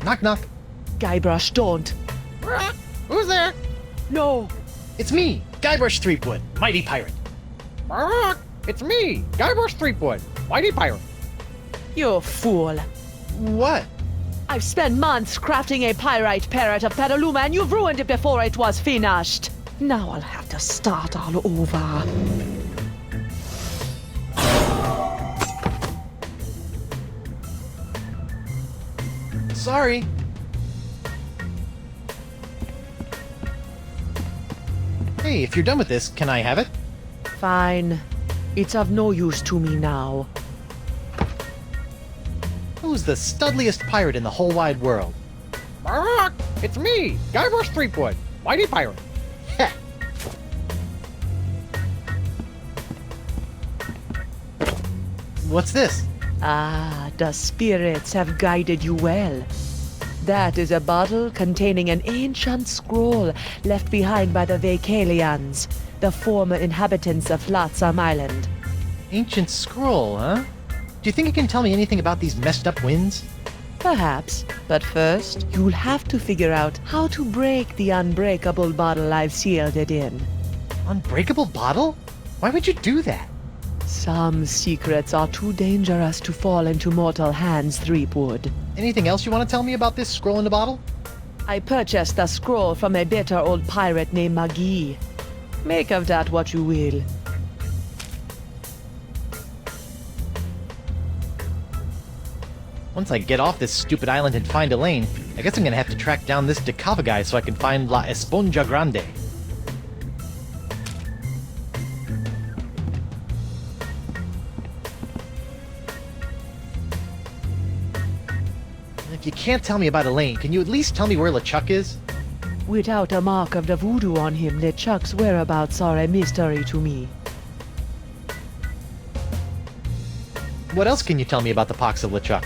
Knock, knock. Guybrush, don't. Who's there? No. It's me, Guybrush Threepwood, mighty pirate. It's me, Guybrush Threepwood, mighty pirate. You fool. What? I've spent months crafting a pyrite parrot of Petaluma, and you've ruined it before it was finished. Now I'll have to start all over. Sorry. Hey, if you're done with this, can I have it? Fine. It's of no use to me now. Who's the studliest pirate in the whole wide world? It's me, Guybrush Threepwood, mighty pirate. Heh. What's this? Ah, the spirits have guided you well. That is a bottle containing an ancient scroll left behind by the Vacalians, the former inhabitants of Flotsam Island. Ancient scroll, huh? Do you think it can tell me anything about these messed up winds? Perhaps, but first, you'll have to figure out how to break the unbreakable bottle I've sealed it in. Unbreakable bottle? Why would you do that? Some secrets are too dangerous to fall into mortal hands, Threepwood. Anything else you want to tell me about this scroll in the bottle? I purchased the scroll from a bitter old pirate named Magee. Make of that what you will. Once I get off this stupid island and find Elaine, I guess I'm gonna have to track down this Decava guy so I can find La Esponja Grande. If you can't tell me about Elaine, can you at least tell me where LeChuck is? Without a mark of the voodoo on him, LeChuck's whereabouts are a mystery to me. What else can you tell me about the pox of LeChuck?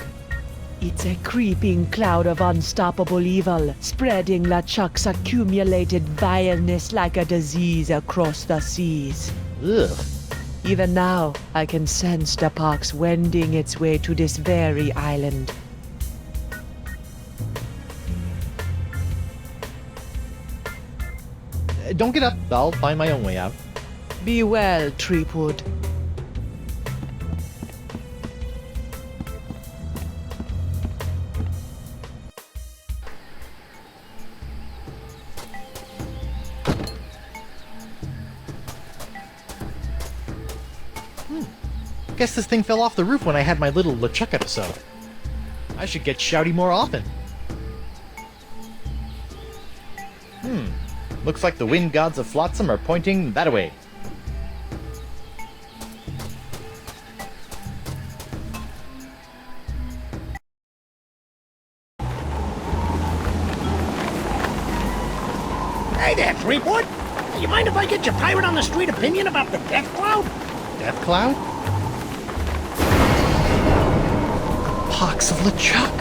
It's a creeping cloud of unstoppable evil, spreading LeChuck's accumulated vileness like a disease across the seas. Ugh. Even now, I can sense the pox wending its way to this very island. Don't get up. I'll find my own way out. Be well, Threepwood. Guess this thing fell off the roof when I had my little LeChuck episode. I should get shouty more often. Looks like the wind gods of Flotsam are pointing that way. Hey there, Threepwood! You mind if I get your pirate on the street opinion about the death cloud? Death cloud? Pox of LeChuck.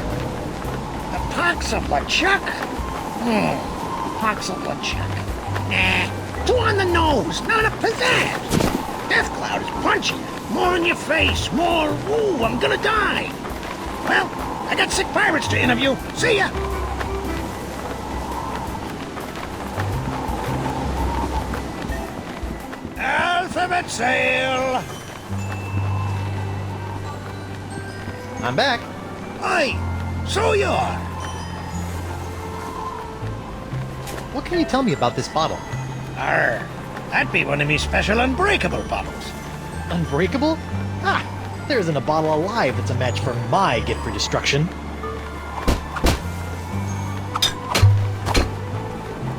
The pox of LeChuck? Pox of LeChuck. Nah, too on the nose, not enough pizzazz. Death cloud is punchy, more in your face, more, ooh, I'm gonna die. Well, I got sick pirates to interview. See ya! Alphabet sail! I'm back. Aye, so you are. What can you tell me about this bottle? Arr, that'd be one of me special unbreakable bottles. Unbreakable? Ah, there isn't a bottle alive that's a match for my gift for destruction.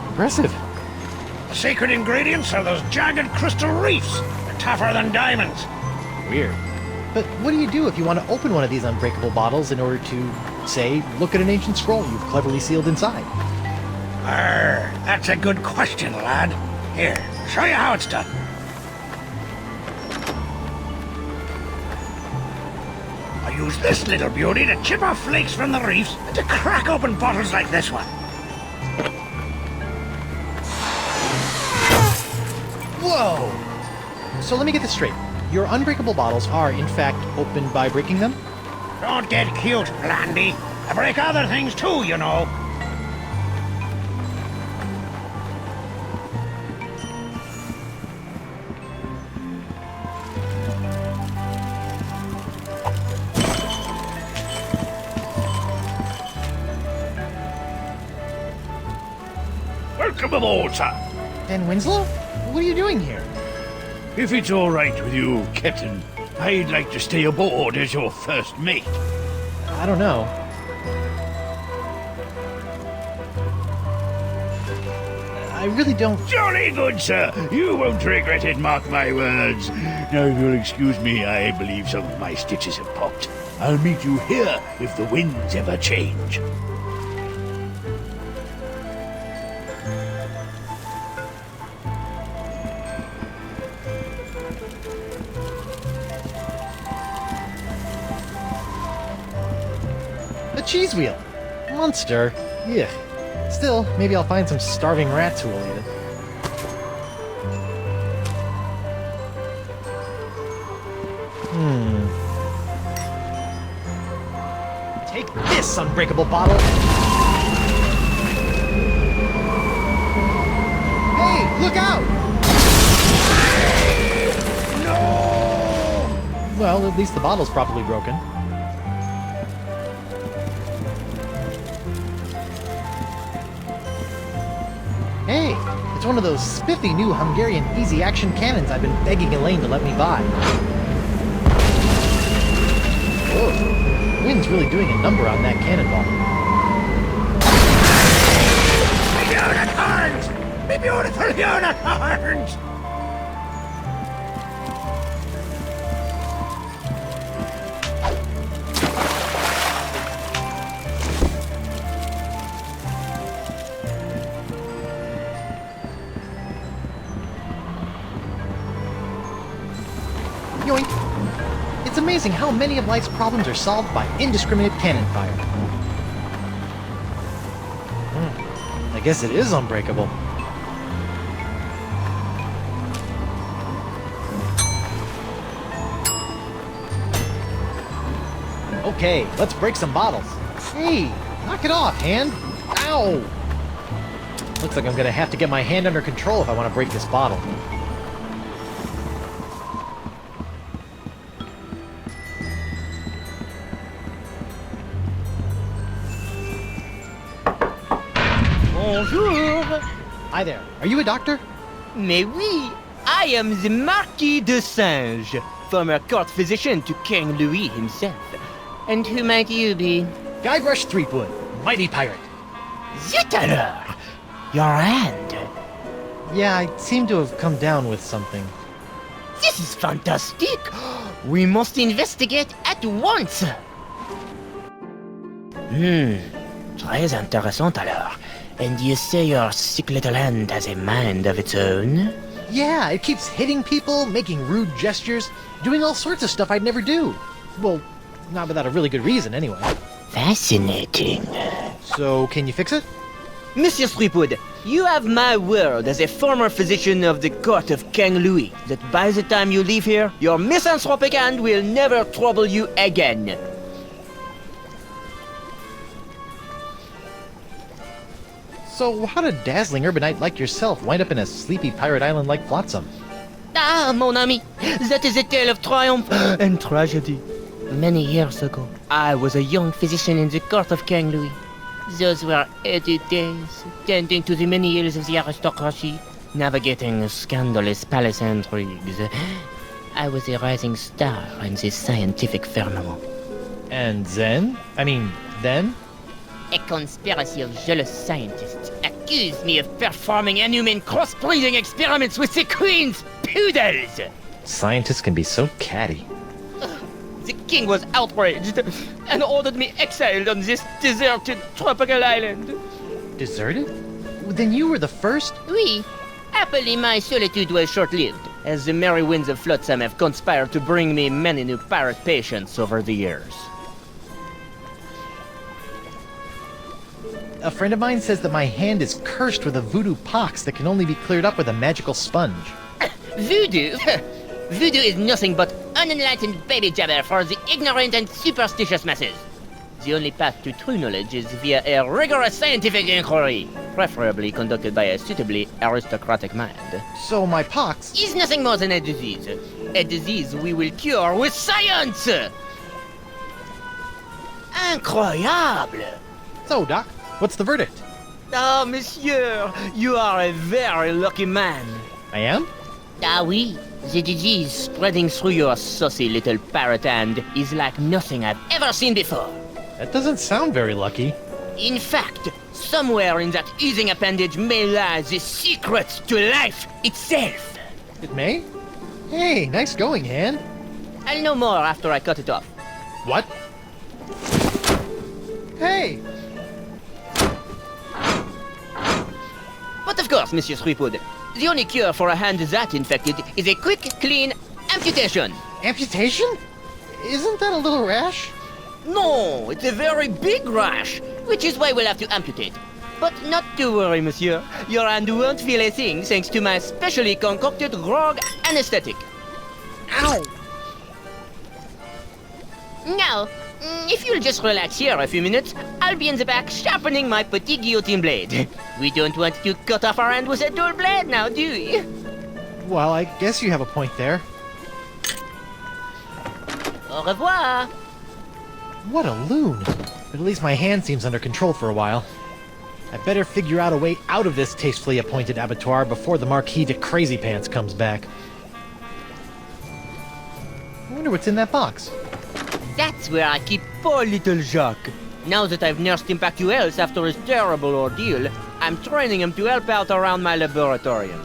Impressive. The secret ingredients are those jagged crystal reefs. They're tougher than diamonds. Weird. But what do you do if you want to open one of these unbreakable bottles in order to, say, look at an ancient scroll you've cleverly sealed inside? Arr, that's a good question, lad. Here, show you how it's done. I use this little beauty to chip off flakes from the reefs and to crack open bottles like this one. Whoa! So let me get this straight. Your unbreakable bottles are, in fact, opened by breaking them? Don't get cute, Blandy. I break other things too, you know. Welcome aboard, sir. Van Winslow? What are you doing here? If it's all right with you, Captain, I'd like to stay aboard as your first mate. I don't know. I really don't... Jolly good, sir. You won't regret it, mark my words. Now, if you'll excuse me, I believe some of my stitches have popped. I'll meet you here if the winds ever change. Cheese wheel. Monster. Yeah. Still, maybe I'll find some starving rats who will eat it. Take this, unbreakable bottle! Hey, look out! No! Well, at least the bottle's properly broken. Hey, it's one of those spiffy new Hungarian easy-action cannons I've been begging Elaine to let me buy. Whoa, the wind's really doing a number on that cannonball. Unicorns! Me beautiful unicorns! Yoink! It's amazing how many of life's problems are solved by indiscriminate cannon fire. I guess it is unbreakable. Okay, let's break some bottles. Hey, knock it off, hand! Ow! Looks like I'm gonna have to get my hand under control if I want to break this bottle. Bonjour! Hi there. Are you a doctor? Mais oui, I am the Marquis de Singe, former court physician to King Louis himself. And who might you be? Guybrush Threepwood, mighty pirate. Zut alors! Your hand. Yeah, I seem to have come down with something. This is fantastic! We must investigate at once! Très intéressant alors. And you say your sick little hand has a mind of its own? Yeah, it keeps hitting people, making rude gestures, doing all sorts of stuff I'd never do. Well, not without a really good reason, anyway. Fascinating. So, can you fix it? Monsieur Threepwood, you have my word as a former physician of the court of King Louis that by the time you leave here, your misanthropic hand will never trouble you again. So, how did a dazzling urbanite like yourself wind up in a sleepy pirate island like Flotsam? Ah, mon ami, that is a tale of triumph and tragedy. Many years ago, I was a young physician in the court of King Louis. Those were early days, tending to the many ills of the aristocracy, navigating scandalous palace intrigues. I was a rising star in the scientific firmament. And then? Then? A conspiracy of jealous scientists accused me of performing inhuman cross-breeding experiments with the Queen's poodles! Scientists can be so catty. The king was outraged and ordered me exiled on this deserted tropical island. Deserted? Then you were the first? Oui. Happily, my solitude was short-lived, as the merry winds of Flotsam have conspired to bring me many new pirate patients over the years. A friend of mine says that my hand is cursed with a voodoo pox that can only be cleared up with a magical sponge. Voodoo? Voodoo is nothing but unenlightened baby jabber for the ignorant and superstitious masses. The only path to true knowledge is via a rigorous scientific inquiry, preferably conducted by a suitably aristocratic mind. So my pox... Is nothing more than a disease. A disease we will cure with science! Incroyable! So, Doc, what's the verdict? Ah, monsieur, you are a very lucky man. I am? Ah oui, the disease spreading through your saucy little parrot hand is like nothing I've ever seen before. That doesn't sound very lucky. In fact, somewhere in that oozing appendage may lie the secret to life itself. It may? Hey, nice going, hand. I'll know more after I cut it off. What? Hey! But of course, Monsieur Threepwood, the only cure for a hand that infected is a quick, clean amputation. Amputation? Isn't that a little rash? No, it's a very big rash, which is why we'll have to amputate. But not to worry, monsieur. Your hand won't feel a thing thanks to my specially concocted grog anesthetic. Ow! Now, if you'll just relax here a few minutes, I'll be in the back sharpening my petit guillotine blade. We don't want to cut off our hand with a dull blade now, do we? Well, I guess you have a point there. Au revoir. What a loon! But at least my hand seems under control for a while. I better figure out a way out of this tastefully appointed abattoir before the Marquis de Crazy Pants comes back. I wonder what's in that box. That's where I keep poor little Jacques. Now that I've nursed him back to health after his terrible ordeal, I'm training him to help out around my laboratorium.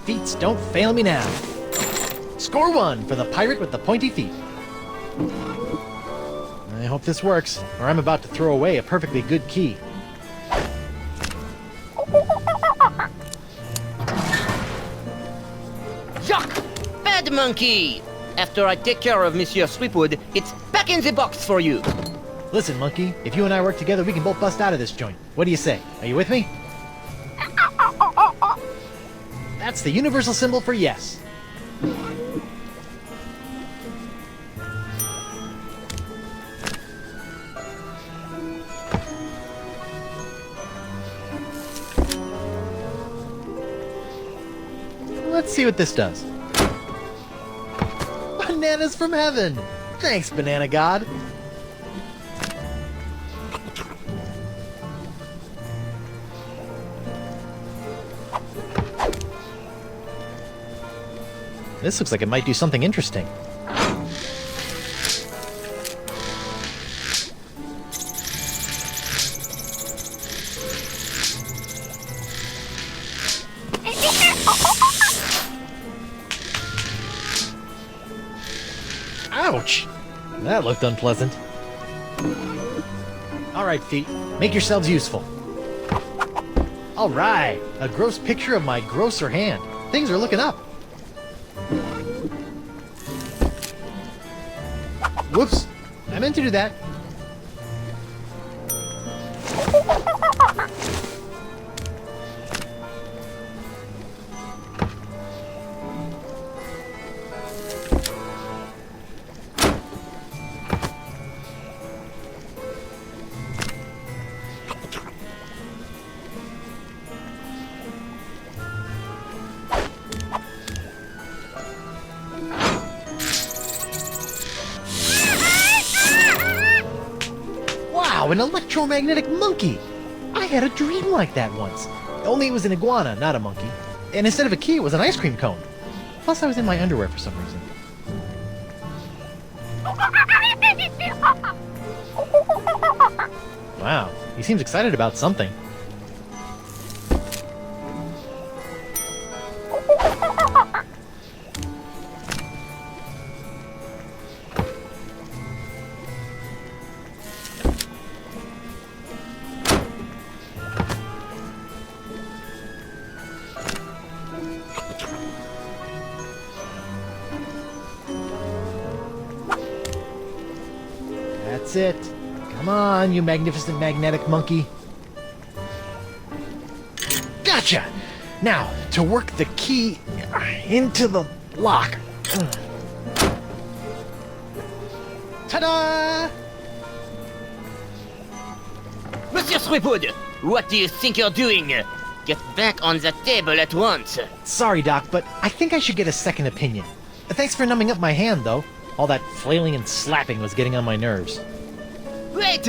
Feats don't fail me now. Score 1 for the pirate with the pointy feet. I hope this works, or I'm about to throw away a perfectly good key. Jacques! Bad monkey! After I take care of Monsieur Threepwood, it's back in the box for you. Listen, monkey, if you and I work together, we can both bust out of this joint. What do you say? Are you with me? That's the universal symbol for yes. Let's see what this does. Bananas from heaven! Thanks, Banana God. This looks like it might do something interesting. Ouch! That looked unpleasant. Alright, feet. Make yourselves useful. Alright! A gross picture of my grosser hand. Things are looking up. Whoops! I meant to do that. Wow, an electromagnetic monkey! I had a dream like that once. Only it was an iguana, not a monkey. And instead of a key, it was an ice cream cone. Plus, I was in my underwear for some reason. Wow, he seems excited about something. That's it. Come on, you magnificent magnetic monkey. Gotcha! Now, to work the key into the lock. Ta-da! Monsieur Threepwood, what do you think you're doing? Get back on the table at once. Sorry, Doc, but I think I should get a second opinion. Thanks for numbing up my hand, though. All that flailing and slapping was getting on my nerves. Wait!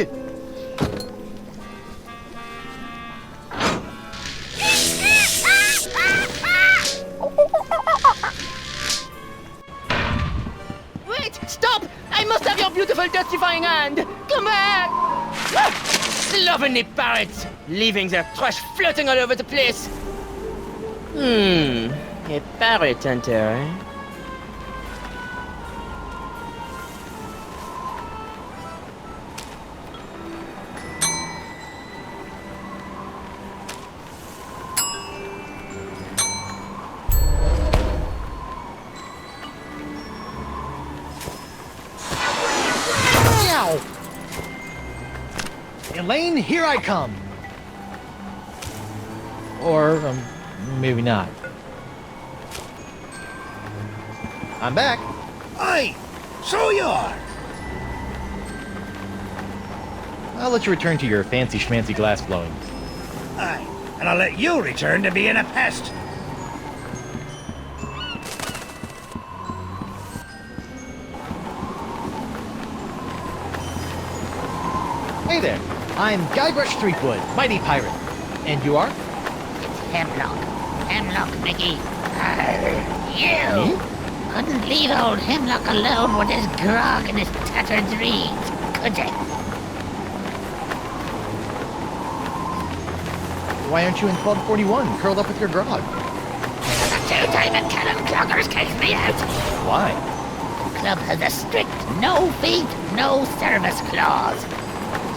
Wait! Stop! I must have your beautiful testifying hand! Come back! Ah! Slovenly parrots! Leaving their trash floating all over the place! A parrot hunter, eh? Ow! Elaine, here I come! Or, maybe not. I'm back. Aye, so you are. I'll let you return to your fancy schmancy glass blowing. Aye, and I'll let you return to being a pest. Hey there, I'm Guybrush Threepwood, mighty pirate. And you are? It's Hemlock. Hemlock, Mickey. You Me? couldn't leave old Hemlock alone with his grog and his tattered dreams, could you? Why aren't you in Club 41, curled up with your grog? The two-timing cannon cloggers kicked me out. Why? The club has a strict no feet, no service clause.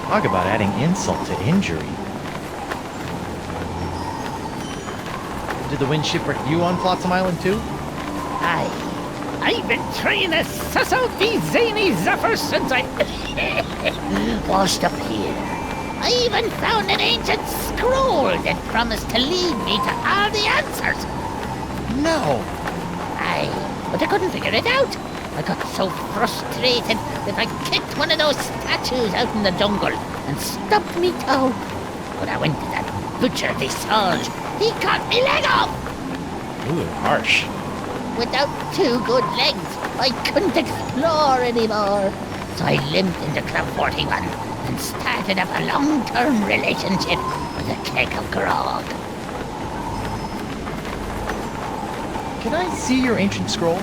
Talk about adding insult to injury. Did the wind shipwreck you on Flotsam Island too? I've been trying to suss out these zany zephyrs since I washed up here. I even found an ancient scroll that promised to lead me to all the answers. No! But I couldn't figure it out. I got so frustrated that I kicked one of those statues out in the jungle and stubbed me toe. When I went to that butcher Visage, he cut me leg off. Ooh, harsh. Without two good legs, I couldn't explore anymore. So I limped into Club 41 and started up a long-term relationship with a keg of grog. Can I see your ancient scroll?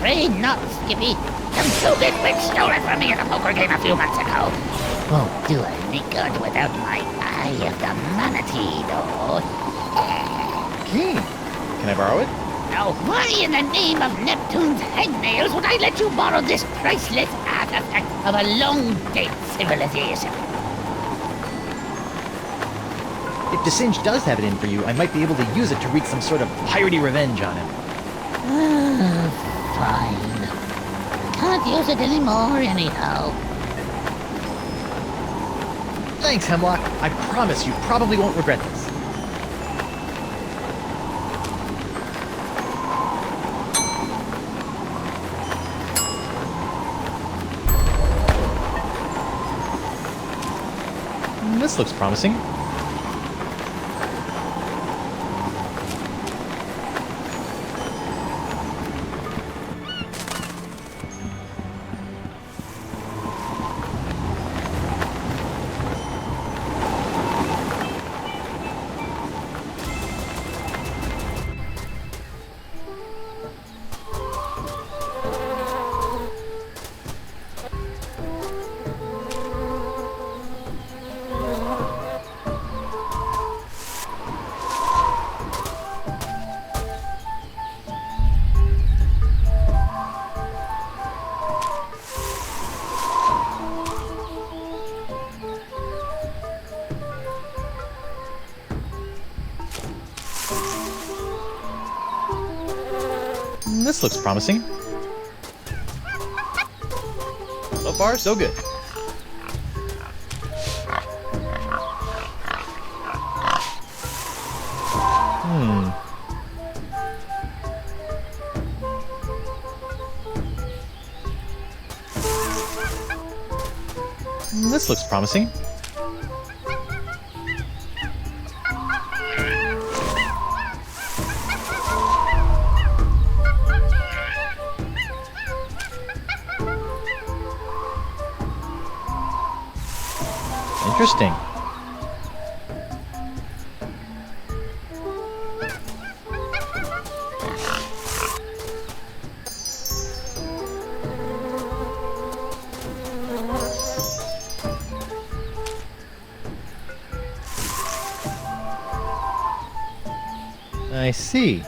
Afraid not, Skippy. Some stupid bitch stole it from me at a poker game a few months ago. Won't do any good without my Eye of the Manatee, though. Keen. Can I borrow it? Now, why in the name of Neptune's hangnails would I let you borrow this priceless artifact of a long-dead civilization? If DeSinge does have it in for you, I might be able to use it to wreak some sort of piratey revenge on him. Fine. Can't use it anymore, anyhow. Thanks, Hemlock. I promise you probably won't regret this. This looks promising. This looks promising. So far, so good. This looks promising. Interesting. I see.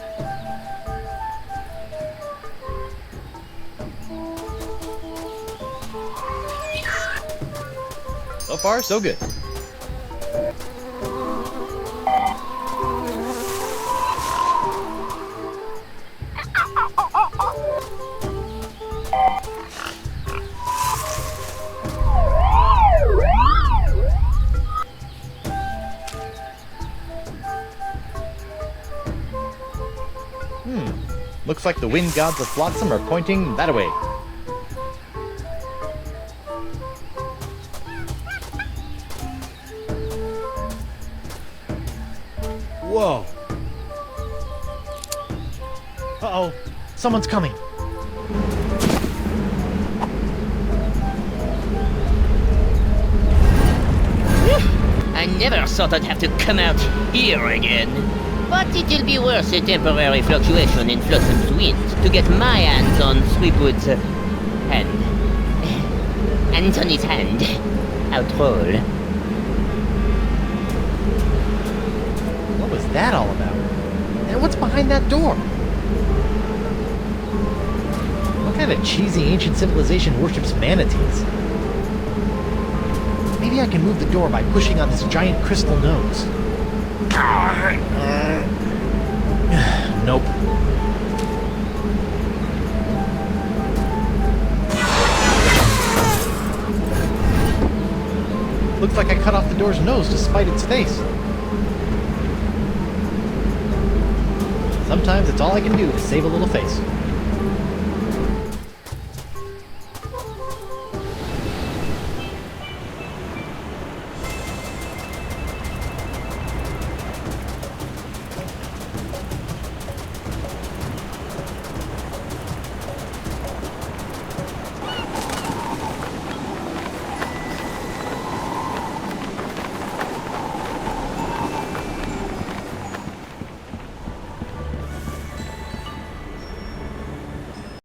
So far, so good. Looks like the wind gods of Flotsam are pointing that way. Whoa. Uh-oh. Someone's coming. I never thought I'd have to come out here again. But it'll be worth a temporary fluctuation in Flotsam's winds to get my hands on Threepwood's hand. Anthony's hand. How droll. What was that all about? And what's behind that door? What kind of cheesy ancient civilization worships manatees? Maybe I can move the door by pushing on this giant crystal nose. Nope. Looks like I cut off the door's nose to spite its face. Sometimes it's all I can do to save a little face.